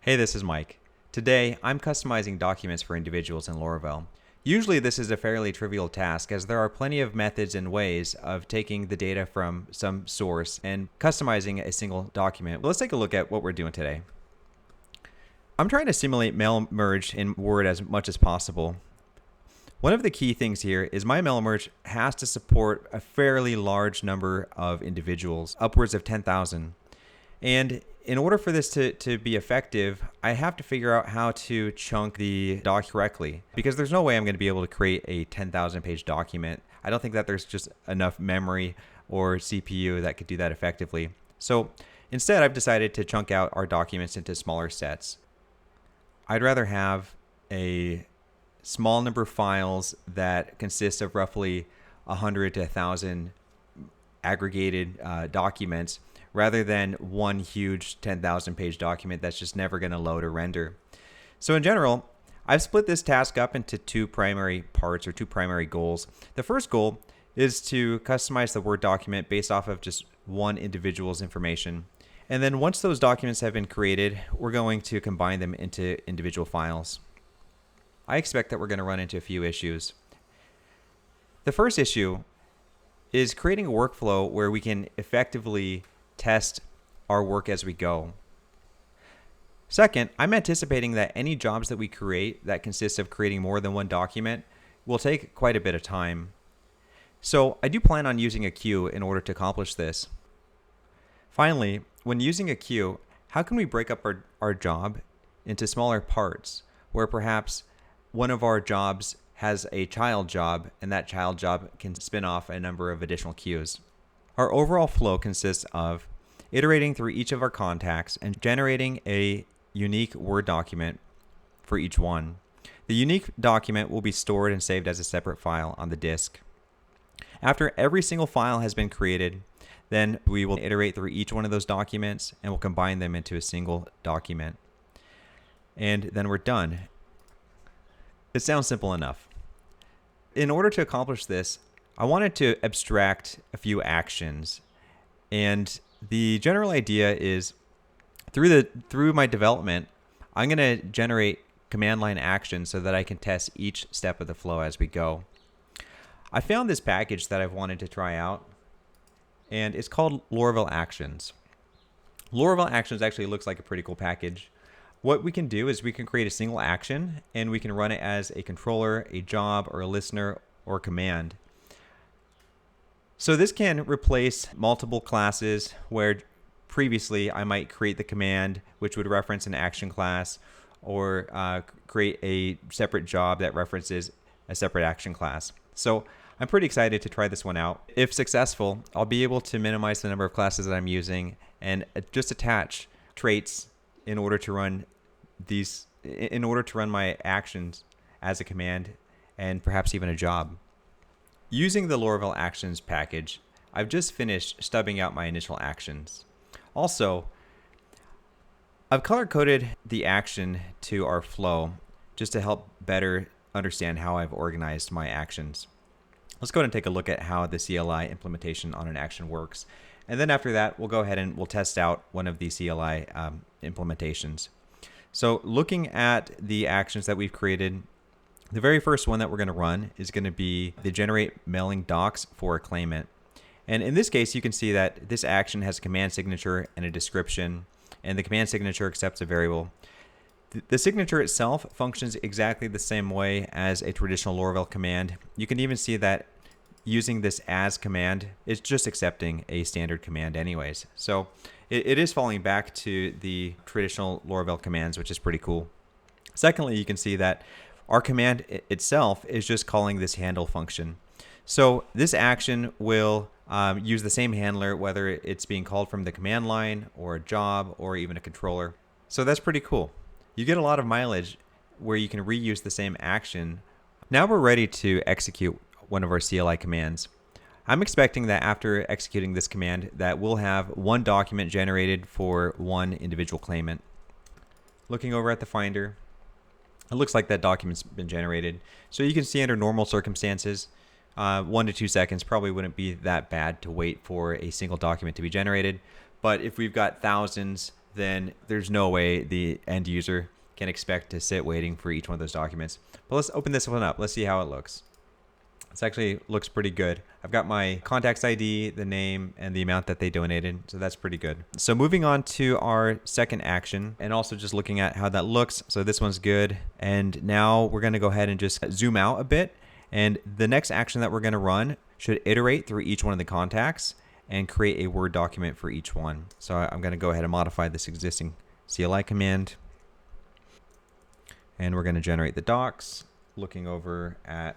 Hey, this is Mike. Today, I'm customizing documents for individuals in Laravel. Usually this is a fairly trivial task as there are plenty of methods and ways of taking the data from some source and customizing a single document. Let's take a look at what we're doing today. I'm trying to simulate mail merge in Word as much as possible. One of the key things here is my mail merge has to support a fairly large number of individuals, upwards of 10,000. And in order for this to be effective, I have to figure out how to chunk the doc correctly, because there's no way I'm going to be able to create a 10,000 page document. I don't think that there's just enough memory or CPU that could do that effectively. So instead, I've decided to chunk out our documents into smaller sets. I'd rather have a small number of files that consist of roughly 100 to 1,000 aggregated documents rather than one huge 10,000 page document that's just never going to load or render. So in general, I've split this task up into two primary parts or two primary goals. The first goal is to customize the Word document based off of just one individual's information. And then once those documents have been created, we're going to combine them into individual files. I expect that we're going to run into a few issues. The first issue is creating a workflow where we can effectively test our work as we go. Second, I'm anticipating that any jobs that we create that consist of creating more than one document will take quite a bit of time. So I do plan on using a queue in order to accomplish this. Finally, when using a queue, how can we break up our job into smaller parts where perhaps one of our jobs has a child job and that child job can spin off a number of additional queues? Our overall flow consists of iterating through each of our contacts and generating a unique Word document for each one. The unique document will be stored and saved as a separate file on the disk. After every single file has been created, then we will iterate through each one of those documents and we'll combine them into a single document. And then we're done. It sounds simple enough. In order to accomplish this, I wanted to abstract a few actions, and the general idea is through my development, I'm going to generate command line actions so that I can test each step of the flow as we go. I found this package that I've wanted to try out, and it's called Laravel Actions. Laravel Actions actually looks like a pretty cool package. What we can do is we can create a single action, and we can run it as a controller, a job, or a listener, or a command. So this can replace multiple classes where previously I might create the command which would reference an action class or create a separate job that references a separate action class. So I'm pretty excited to try this one out. If successful, I'll be able to minimize the number of classes that I'm using and just attach traits in order to run my actions as a command and perhaps even a job. Using the Laravel Actions package, I've just finished stubbing out my initial actions. Also, I've color-coded the action to our flow just to help better understand how I've organized my actions. Let's go ahead and take a look at how the CLI implementation on an action works. And then after that, we'll go ahead and we'll test out one of the CLI implementations. So looking at the actions that we've created, the very first one that we're going to run is going to be the generate mailing docs for a claimant. And in this case, you can see that this action has a command signature and a description, and the command signature accepts a variable. The signature itself functions exactly the same way as a traditional Laravel command. You can even see that using this as command is just accepting a standard command anyways. So it is falling back to the traditional Laravel commands, which is pretty cool. Secondly, you can see that our command itself is just calling this handle function. So this action will use the same handler whether it's being called from the command line or a job or even a controller. So that's pretty cool. You get a lot of mileage where you can reuse the same action. Now we're ready to execute one of our CLI commands. I'm expecting that after executing this command that we'll have one document generated for one individual claimant. Looking over at the Finder, it looks like that document's been generated. So you can see under normal circumstances, 1 to 2 seconds probably wouldn't be that bad to wait for a single document to be generated. But if we've got thousands then there's no way the end user can expect to sit waiting for each one of those documents. But let's open this one up. Let's see how it looks. This actually looks pretty good. I've got my contact's ID, the name, and the amount that they donated. So that's pretty good. So moving on to our second action, and also just looking at how that looks. So this one's good. And now we're going to go ahead and just zoom out a bit. And the next action that we're going to run should iterate through each one of the contacts and create a Word document for each one. So I'm going to go ahead and modify this existing CLI command. And we're going to generate the docs, looking over at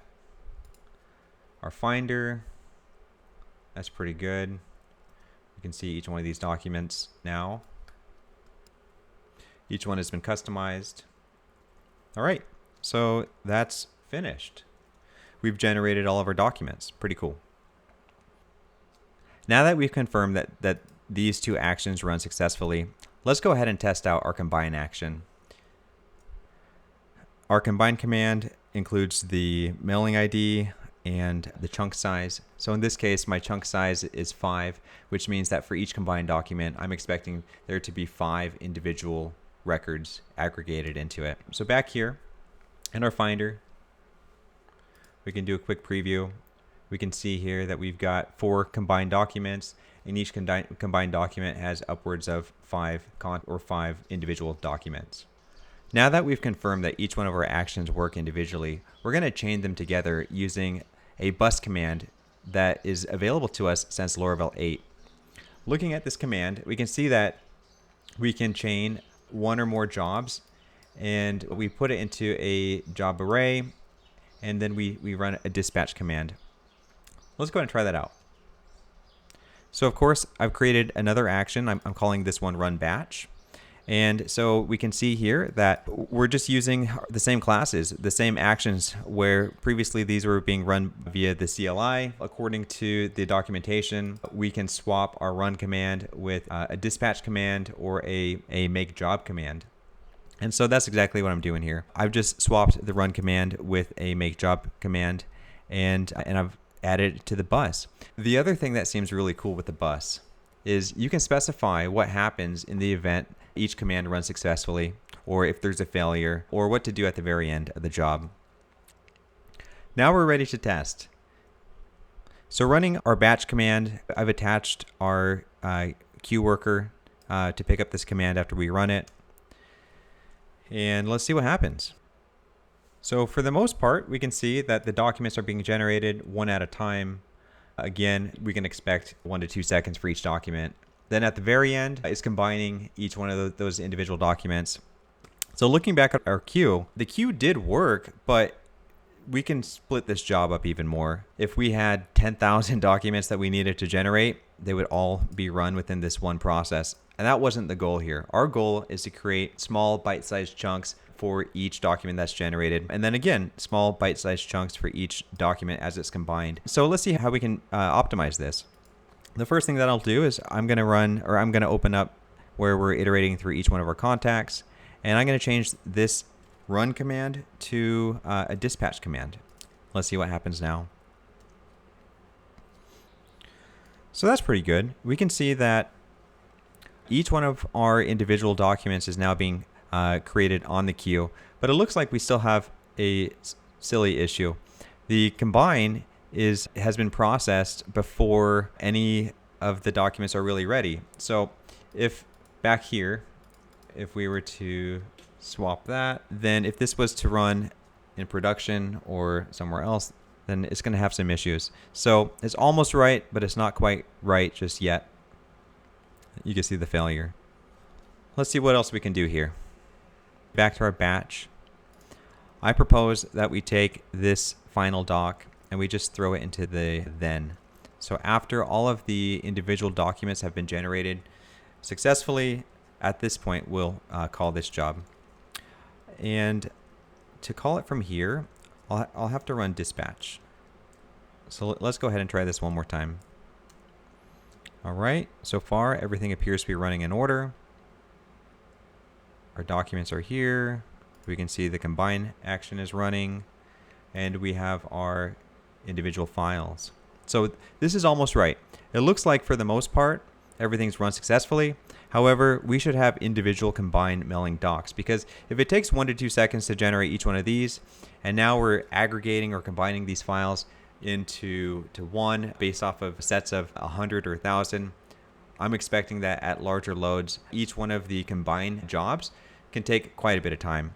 our Finder. That's pretty good. You can see each one of these documents now. Each one has been customized. All right, so that's finished. We've generated all of our documents. Pretty cool. Now that we've confirmed that these two actions run successfully, let's go ahead and test out our combine action. Our combine command includes the mailing ID and the chunk size. So in this case, my chunk size is 5, which means that for each combined document, I'm expecting there to be 5 individual records aggregated into it. So back here in our Finder, we can do a quick preview. We can see here that we've got 4 combined documents, and each combined document has upwards of 5 individual documents. Now that we've confirmed that each one of our actions work individually, we're going to chain them together using a bus command that is available to us since Laravel 8. Looking at this command, we can see that we can chain one or more jobs, and we put it into a job array, and then we run a dispatch command. Let's go ahead and try that out. So of course, I've created another action. I'm calling this one run batch. And so we can see here that we're just using the same classes, the same actions, where previously these were being run via the CLI. According to the documentation, we can swap our run command with a dispatch command or a make job command. And so that's exactly what I'm doing here. I've just swapped the run command with a make job command, and I've added it to the bus. The other thing that seems really cool with the bus is you can specify what happens in the event each command runs successfully, or if there's a failure, or what to do at the very end of the job. Now we're ready to test. So running our batch command, I've attached our queue worker to pick up this command after we run it. And let's see what happens. So for the most part, we can see that the documents are being generated one at a time. Again, we can expect 1 to 2 seconds for each document. Then at the very end, it's combining each one of those individual documents. So looking back at our queue, the queue did work, but we can split this job up even more. If we had 10,000 documents that we needed to generate, they would all be run within this one process. And that wasn't the goal here. Our goal is to create small bite-sized chunks for each document that's generated. And then again, small bite-sized chunks for each document as it's combined. So let's see how we can optimize this. The first thing that I'll do is I'm going to open up where we're iterating through each one of our contacts. And I'm going to change this run command to a dispatch command. Let's see what happens now. So that's pretty good. We can see that each one of our individual documents is now being created on the queue, but it looks like we still have a silly issue. The combine has been processed before any of the documents are really ready. So if back here, if we were to swap that, then if this was to run in production or somewhere else, then it's going to have some issues. So it's almost right, but it's not quite right just yet. You can see the failure. Let's see what else we can do here. Back to our batch. I propose that we take this final doc and we just throw it into the then. So after all of the individual documents have been generated successfully, at this point we'll call this job. And to call it from here, I'll have to run dispatch. So let's go ahead and try this one more time. All right, so far everything appears to be running in order. Our documents are here. We can see the combine action is running, and we have our individual files. So this is almost right. It looks like for the most part, everything's run successfully. However, we should have individual combined mailing docs, because if it takes 1 to 2 seconds to generate each one of these, and now we're aggregating or combining these files into one based off of sets of 100 or 1,000, I'm expecting that at larger loads, each one of the combined jobs can take quite a bit of time.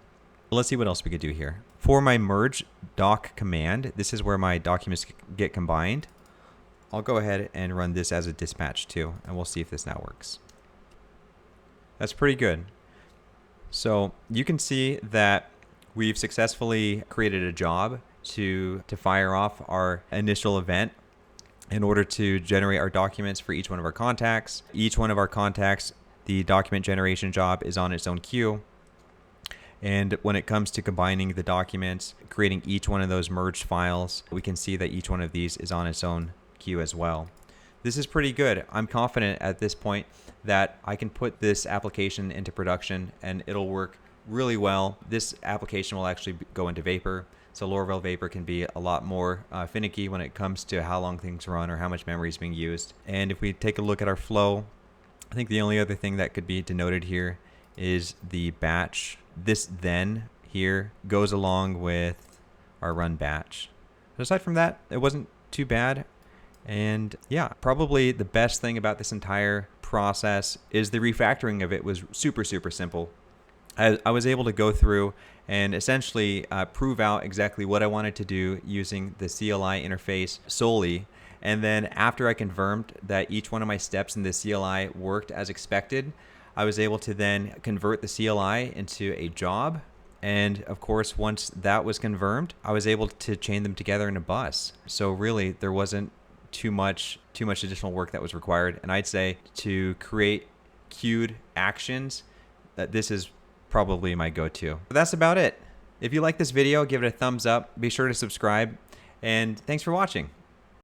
Let's see what else we could do here. For my merge doc command, this is where my documents get combined. I'll go ahead and run this as a dispatch too, and we'll see if this now works. That's pretty good. So you can see that we've successfully created a job to fire off our initial event in order to generate our documents for each one of our contacts. Each one of our contacts, the document generation job is on its own queue. And when it comes to combining the documents, creating each one of those merged files, we can see that each one of these is on its own queue as well. This is pretty good. I'm confident at this point that I can put this application into production and it'll work really well. This application will actually go into Vapor. So Laravel Vapor can be a lot more finicky when it comes to how long things run or how much memory is being used. And if we take a look at our flow, I think the only other thing that could be denoted here is the batch. This then here goes along with our run batch. But aside from that, it wasn't too bad. And yeah, probably the best thing about this entire process is the refactoring of it was super simple. I was able to go through and essentially prove out exactly what I wanted to do using the CLI interface solely. And then after I confirmed that each one of my steps in the CLI worked as expected, I was able to then convert the CLI into a job. And of course, once that was confirmed, I was able to chain them together in a bus. So really, there wasn't too much additional work that was required. And I'd say to create queued actions, that this is probably my go-to. But that's about it. If you like this video, give it a thumbs up. Be sure to subscribe. And thanks for watching.